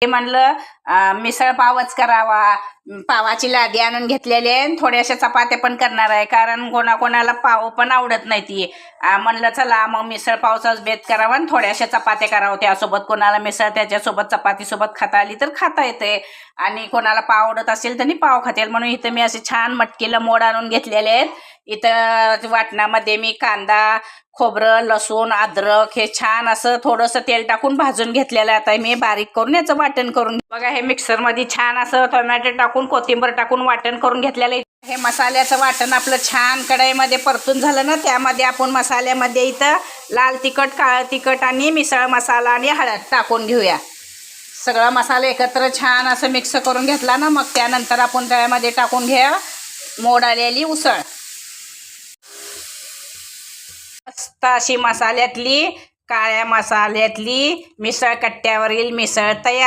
ते म्हणलं मिसळ पावच करावा. पावाची लादी आणून घेतलेली आहे, थोड्याशा चपात्या पण करणार आहे, कारण कोणाकोणाला पाव पण आवडत नाही ती. म्हणलं चला मग मिसळ पावचाच बेत करावा आणि थोड्याशा चपात्या करावं त्यासोबत. कोणाला मिसळ त्याच्यासोबत चपातीसोबत खाता आली तर खाता येते, आणि कोणाला पाव आवडत असेल तर पाव खातील. म्हणून इथं मी असे छान मटकीला मोड आणून घेतलेले आहेत. इथं वाटणामध्ये मी कांदा, खोबरं, लसूण, अद्रक हे छान असं थोडंसं तेल टाकून भाजून घेतलेलं आहे. आता मी बारीक करून याचं वाटण करून बघा. हे मिक्सरमध्ये छान असं टोमॅटो टाकून कोथिंबीर टाकून वाटण करून घेतलेलं आहे. हे मसाल्याचं वाटण आपलं छान कढईमध्ये परतून झालं ना, त्यामध्ये आपण मसाल्यामध्ये इथं लाल तिखट, काळं तिखट आणि मिसळ मसाला आणि हळद टाकून घेऊया. सगळा मसाला एकत्र छान असं मिक्स करून घेतला ना, मग त्यानंतर आपण त्यामध्ये टाकून घ्या मोड आलेली उसळ. मस्त अशी मसाल्यातली, काळ्या मसाल्यातली मिसळ कट्ट्यावरील मिसळ तयार.